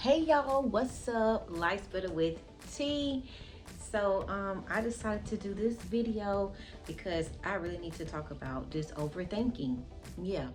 Hey y'all, what's up? Life's Better with T. So I decided to do this video because I really need to talk about this overthinking. Yeah.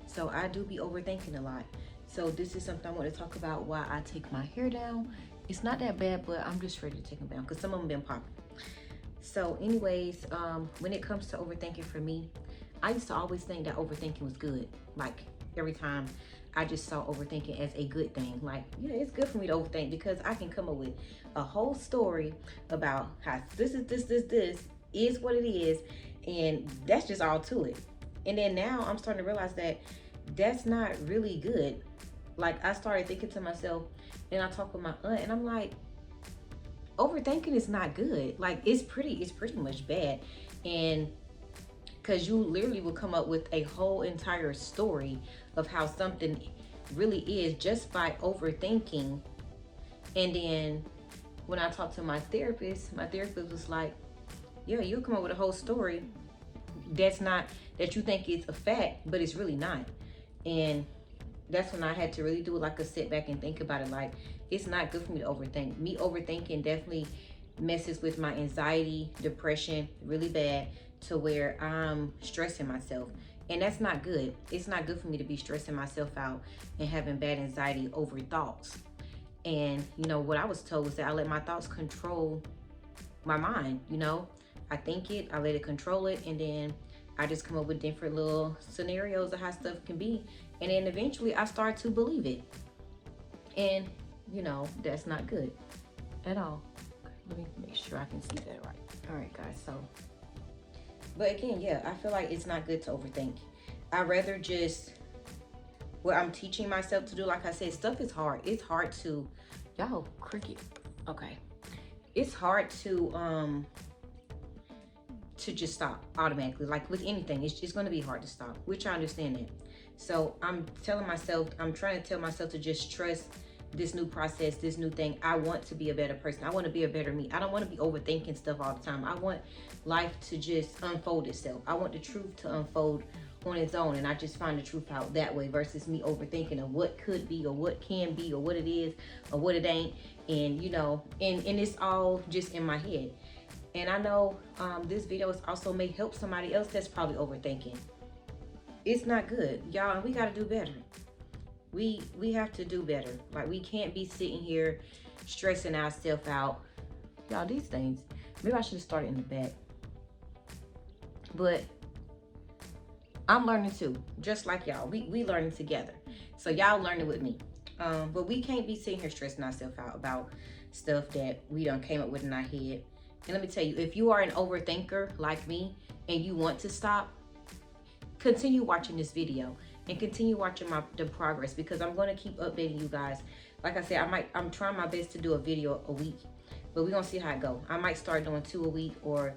So I do be overthinking a lot. So this is something I want to talk about, why I take my hair down. It's not that bad, but I'm just ready to take them down because some of them been popping. So anyways, when it comes to overthinking for me, I used to always think that overthinking was good. Like every time I just saw overthinking as a good thing. Like, yeah, it's good for me to overthink because I can come up with a whole story about how this is what it is, and that's just all to it. And then now I'm starting to realize that that's not really good. Like I started thinking to myself, and I talk with my aunt, and I'm like, overthinking is not good. Like it's pretty much bad. And because you literally will come up with a whole entire story of how something really is just by overthinking. And then when I talked to my therapist was like, yeah, you'll come up with a whole story that's not, that you think is a fact, but it's really not. And that's when I had to really do like a sit back and think about it. Like, it's not good for me to overthink. Me overthinking definitely messes with my anxiety, depression really bad, to where I'm stressing myself. And that's not good. It's not good for me to be stressing myself out and having bad anxiety over thoughts. And you know what I was told was that I let my thoughts control my mind. I think it, I let it control it, and then I just come up with different little scenarios of how stuff can be, and then eventually I start to believe it. And that's not good at all. Let me make sure I can see that right. All right, guys. So, but again, yeah, I feel like it's not good to overthink. I rather just, what I'm teaching myself to do, like I said, stuff is hard. It's hard to, y'all, cricket. Okay. It's hard to just stop automatically. Like with anything, it's just going to be hard to stop, which I understand that. So I'm trying to tell myself to just trust this new process, this new thing. I want to be a better person. I want to be a better me. I don't want to be overthinking stuff all the time. I want life to just unfold itself. I want the truth to unfold on its own, and I just find the truth out that way versus me overthinking of what could be or what can be or what it is or what it ain't. And and it's all just in my head. And I know this video is also may help somebody else that's probably overthinking. It's not good, y'all, and we got to do better. We have to do better. Like, we can't be sitting here stressing ourselves out. Y'all, these things, maybe I should have started in the back. But I'm learning too, just like y'all. We learning together. So y'all learning with me. But we can't be sitting here stressing ourselves out about stuff that we done came up with in our head. And let me tell you, if you are an overthinker like me and you want to stop, continue watching this video and continue watching the progress, because I'm going to keep updating you guys. Like I said, I'm trying my best to do a video a week, but we're going to see how it go. I might start doing 2 a week, or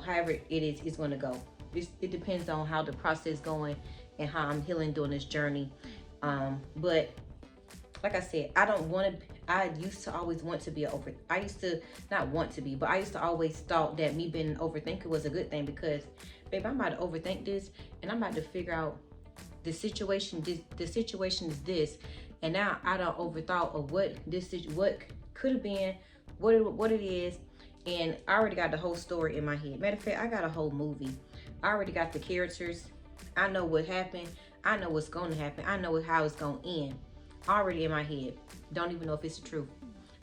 however it is, it's going to go. It depends on how the process going and how I'm healing during this journey. But like I said, I used to always want to be I used to not want to be, but I used to always thought that me being an overthinker was a good thing, because, babe, I'm about to overthink this and I'm about to figure out the situation. The situation is this, and now I don't overthought of what could have been, what it is, and I already got the whole story in my head. Matter of fact, I got a whole movie. I already got the characters. I know what happened. I know what's going to happen. I know how it's going to end. Already in my head. Don't even know if it's the truth,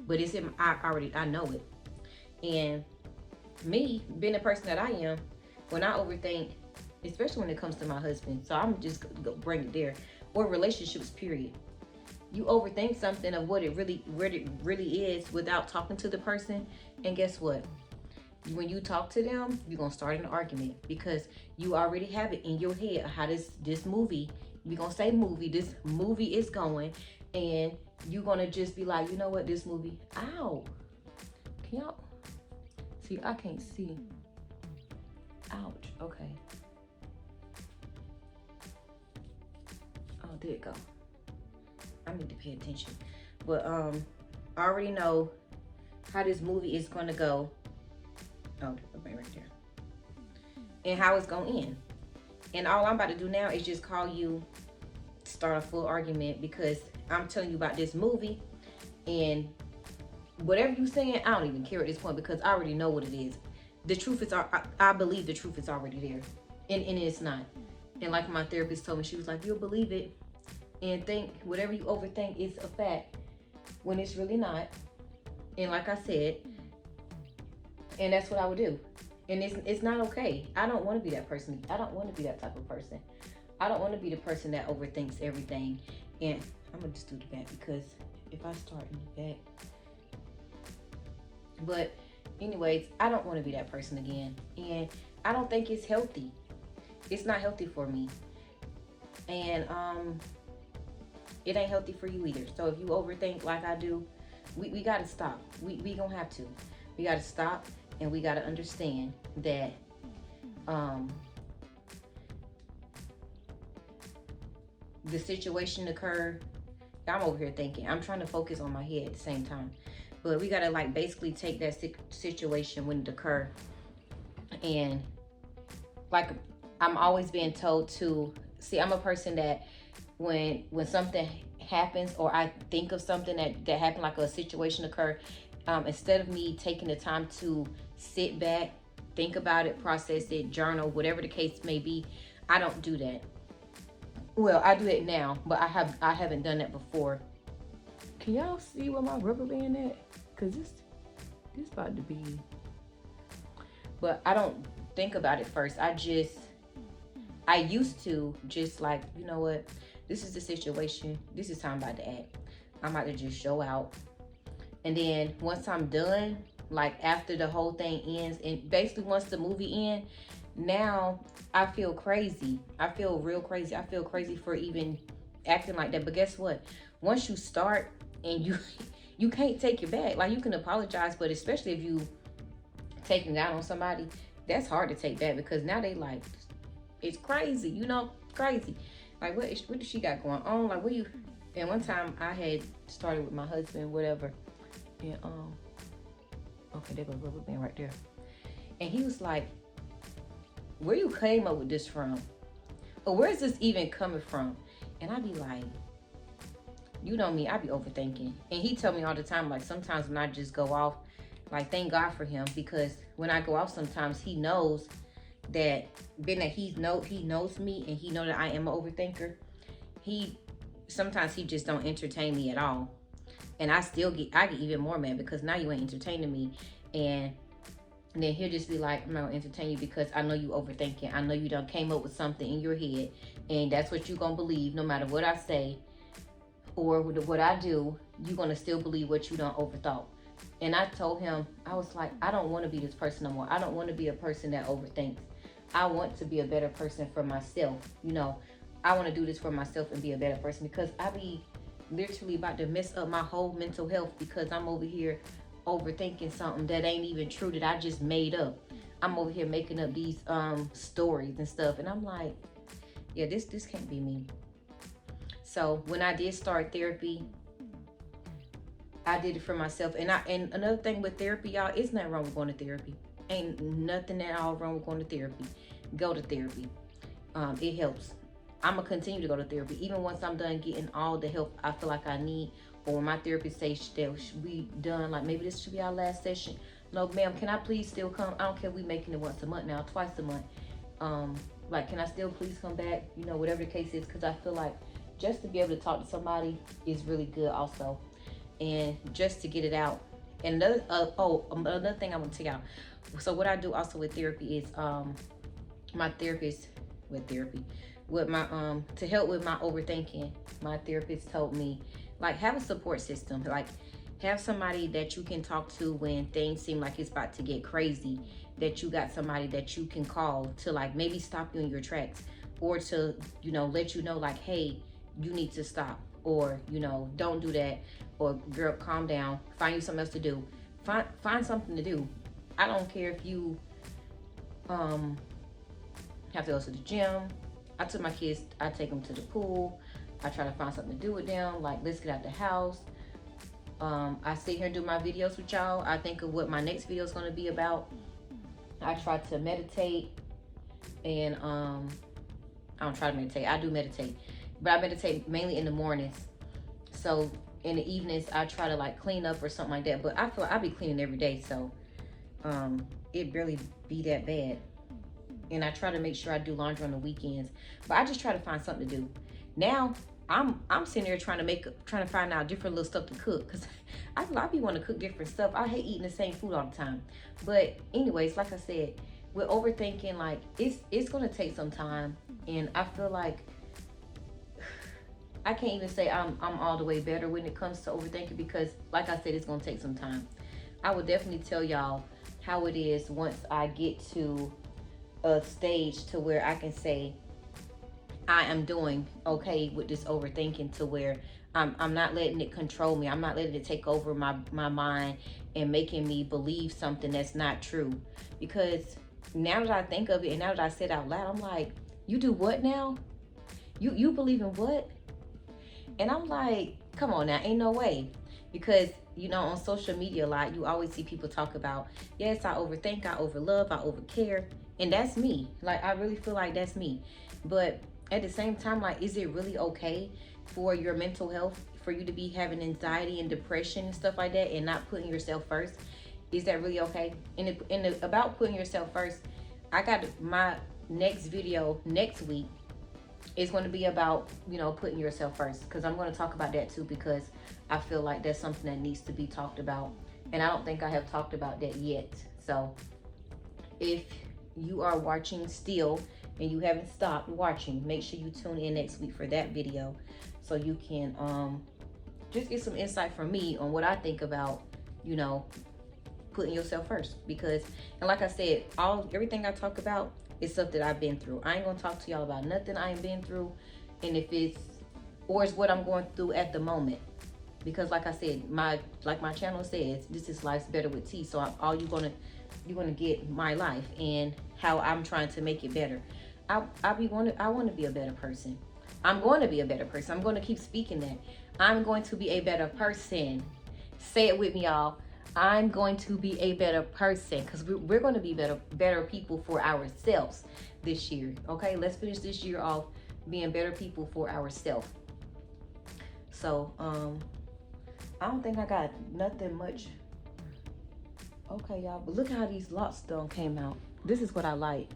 but it's in. I know it. And me being the person that I am, when I overthink, especially when it comes to my husband, so I'm just gonna bring it there, or relationships, period. You overthink something of what it really is without talking to the person, and guess what? When you talk to them, you're gonna start an argument, because you already have it in your head how this movie, we're gonna say movie, this movie is going, and you're gonna just be like, you know what, this movie, ow, can y'all see? I can't see. Ouch. Okay. Oh, there it go. I need to pay attention. But I already know how this movie is gonna go. Oh, right there. And how it's gonna end. And all I'm about to do now is just call you, start a full argument, because I'm telling you about this movie, And whatever you saying, I don't even care at this point because I already know what it is. The truth is, I believe the truth is already there, and it's not. And like my therapist told me, she was like, "You'll believe it and think whatever you overthink is a fact when it's really not." And like I said, and that's what I would do. And it's not okay. I don't want to be that person. I don't want to be that type of person. I don't want to be the person that overthinks everything. And I'm gonna just do the back because if I start in the back, but anyways, I don't want to be that person again. And I don't think it's healthy. It's not healthy for me. And it ain't healthy for you either. So if you overthink like I do, we gotta stop. We gonna have to. We gotta stop, and we gotta understand that the situation occurred. I'm over here thinking. I'm trying to focus on my head at the same time. But we gotta like basically take that situation when it occurred, and like I'm always being told to see. I'm a person that when something happens or I think of something that happened, like a situation occurred, instead of me taking the time to sit back, think about it, process it, journal, whatever the case may be, I don't do that. Well, I do it now, but I haven't done that before. Can y'all see where my rubber band at? Cause this about to be. But I don't think about it first. I used to just like, you know what? This is the situation. This is how I'm about to act. I'm about to just show out. And then once I'm done, like after the whole thing ends, and basically once the movie ends, now I feel crazy. I feel real crazy. I feel crazy for even acting like that. But guess what? Once you start and you can't take it back. Like you can apologize, but especially if you taking it out on somebody, that's hard to take back because now they like, it's crazy, you know, crazy. Like what does she got going on? Like what you? And one time I had started with my husband, whatever, and okay, there goes rubber band right there. And he was like, "Where you came up with this from? Or where is this even coming from?" And I'd be like, you know me, I be overthinking. And he tell me all the time, like sometimes when I just go off, like thank God for him, because when I go off sometimes he knows that being that he knows me and he know that I am an overthinker, sometimes he just don't entertain me at all. And I get even more mad because now you ain't entertaining me. And then he'll just be like, I'm not gonna entertain you because I know you overthinking. I know you done came up with something in your head and that's what you gonna believe no matter what I say or what I do, you gonna still believe what you done overthought. And I told him, I was like, I don't want to be this person no more. I don't want to be a person that overthinks. I want to be a better person for myself. You know, I want to do this for myself and be a better person because I be literally about to mess up my whole mental health because I'm over here overthinking something that ain't even true, that I just made up. I'm over here making up these stories and stuff, and I'm like, yeah, this can't be me. So when I did start therapy, I did it for myself. And another thing with therapy, y'all, it's nothing wrong with going to therapy. Ain't nothing at all wrong with going to therapy. Go to therapy. It helps. I'm gonna continue to go to therapy even once I'm done getting all the help I feel like I need, or when my therapist says that we done, like maybe this should be our last session. No, ma'am, can I please still come? I don't care if we making it once a month now, twice a month. Like, can I still please come back? You know, whatever the case is, because I feel like just to be able to talk to somebody is really good also, and just to get it out. And another thing I want to take out. So what I do also with therapy is my therapist with my to help with my overthinking. My therapist told me, like, have a support system, like have somebody that you can talk to when things seem like it's about to get crazy, that you got somebody that you can call to like maybe stop you in your tracks, or to, you know, let you know like, hey, you need to stop, or, you know, don't do that, or girl, calm down, find you something else to do. Find something to do. I don't care if you have to go to the gym. I took my kids, I take them to the pool. I try to find something to do with them, like let's get out the house. I sit here and do my videos with y'all. I think of what my next video is going to be about. I try to meditate, and I don't try to meditate, I do meditate, but I meditate mainly in the mornings. So in the evenings I try to like clean up or something like that. But I feel like I be cleaning every day, so it barely be that bad. And I try to make sure I do laundry on the weekends. But I just try to find something to do. Now I'm sitting there trying to find out different little stuff to cook, because I be wanting to cook different stuff. I hate eating the same food all the time. But anyways, like I said, with overthinking, like it's gonna take some time, and I feel like I can't even say I'm all the way better when it comes to overthinking, because like I said, it's gonna take some time. I will definitely tell y'all how it is once I get to a stage to where I can say I am doing okay with this overthinking, to where I'm not letting it control me. I'm not letting it take over my mind and making me believe something that's not true. Because now that I think of it, and now that I said out loud, I'm like, you do what now? You believe in what? And I'm like, come on now, ain't no way. Because, you know, on social media a lot, you always see people talk about, yes, I overthink, I overlove, I overcare. And that's me. Like, I really feel like that's me. But at the same time, like, is it really okay for your mental health, for you to be having anxiety and depression and stuff like that and not putting yourself first? Is that really okay? And about putting yourself first, I got my next video next week. It's going to be about, you know, putting yourself first, because I'm going to talk about that too, because I feel like that's something that needs to be talked about, and I don't think I have talked about that yet. So if you are watching still and you haven't stopped watching, make sure you tune in next week for that video, so you can just get some insight from me on what I think about, you know, putting yourself first. Because, and like I said, everything I talk about is stuff that I've been through. I ain't gonna talk to y'all about nothing I ain't been through, and if it's what I'm going through at the moment. Because like I said, my channel says, this is Life's Better with T. So you're gonna get my life and how I'm trying to make it better. I want to be a better person. I'm going to be a better person. I'm going to keep speaking that. I'm going to be a better person. Say it with me, y'all. I'm going to be a better person, because we're going to be better people for ourselves this year. Okay, let's finish this year off being better people for ourselves. So I don't think I got nothing much. Okay, y'all, but look how these lots done came out. This is what I like.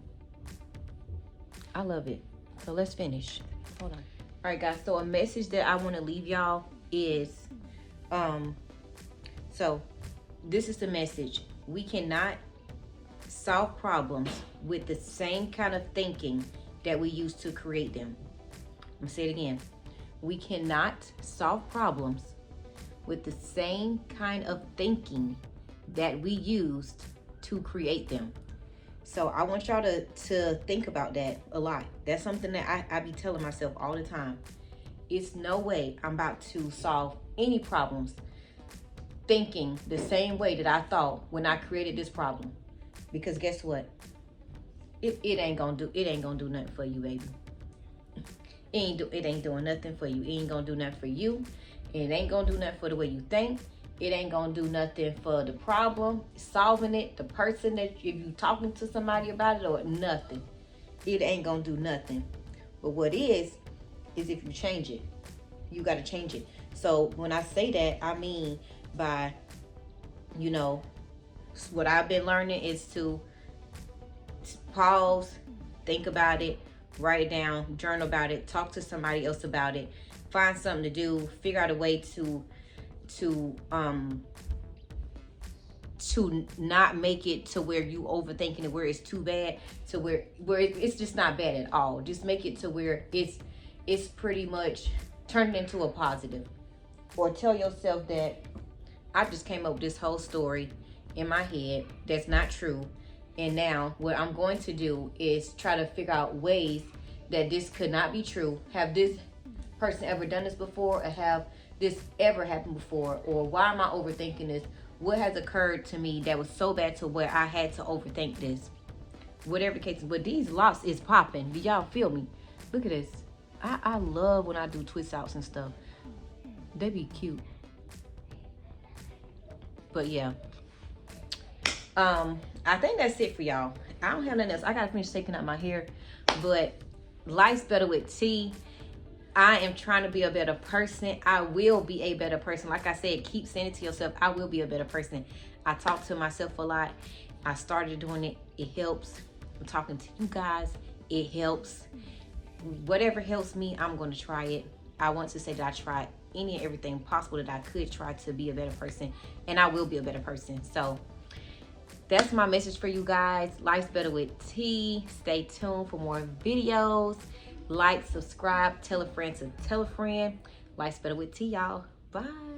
I love it. So let's finish. Hold on. All right, guys, so a message that I want to leave y'all is so this is the message. We cannot solve problems with the same kind of thinking that we use to create them. I'm gonna say it again. We cannot solve problems with the same kind of thinking that we used to create them. So I want y'all to think about that a lot. That's something that I be telling myself all the time. It's no way I'm about to solve any problems thinking the same way that I thought when I created this problem. Because guess what? It ain't gonna do nothing for you, baby. It ain't doing nothing for you. It ain't gonna do nothing for you. It ain't gonna do nothing for the way you think. It ain't gonna do nothing for the problem, solving it, the person that if you talking to somebody about it or nothing. It ain't gonna do nothing. But what is if you change it. You gotta change it. So when I say that, I mean by, you know, what I've been learning is to pause, think about it, write it down, journal about it, talk to somebody else about it, find something to do, figure out a way to not make it to where you overthinking it, where it's too bad, to where it's just not bad at all. Just make it to where it's pretty much turning into a positive. Or tell yourself that I just came up with this whole story in my head that's not true, and now what I'm going to do is try to figure out ways that this could not be true. Have this person ever done this before, or have this ever happened before? Or why am I overthinking this? What has occurred to me that was so bad to where I had to overthink this? Whatever the case, but these locks is popping. Do y'all feel me? Look at this. I love when I do twist outs and stuff. They be cute. But yeah, I think that's it for y'all. I don't have nothing else. I gotta finish taking out my hair. But Life's Better with T. I am trying to be a better person. I will be a better person. Like I said, keep saying it to yourself. I will be a better person. I talk to myself a lot. I started doing it. It helps. I'm talking to you guys. It helps. Whatever helps me, I'm going to try it. I want to say that I tried any and everything possible that I could try to be a better person. And I will be a better person. So that's my message for you guys. Life's better with T. Stay tuned for more videos. Like, subscribe, tell a friend to tell a friend. Life's better with T, y'all. Bye.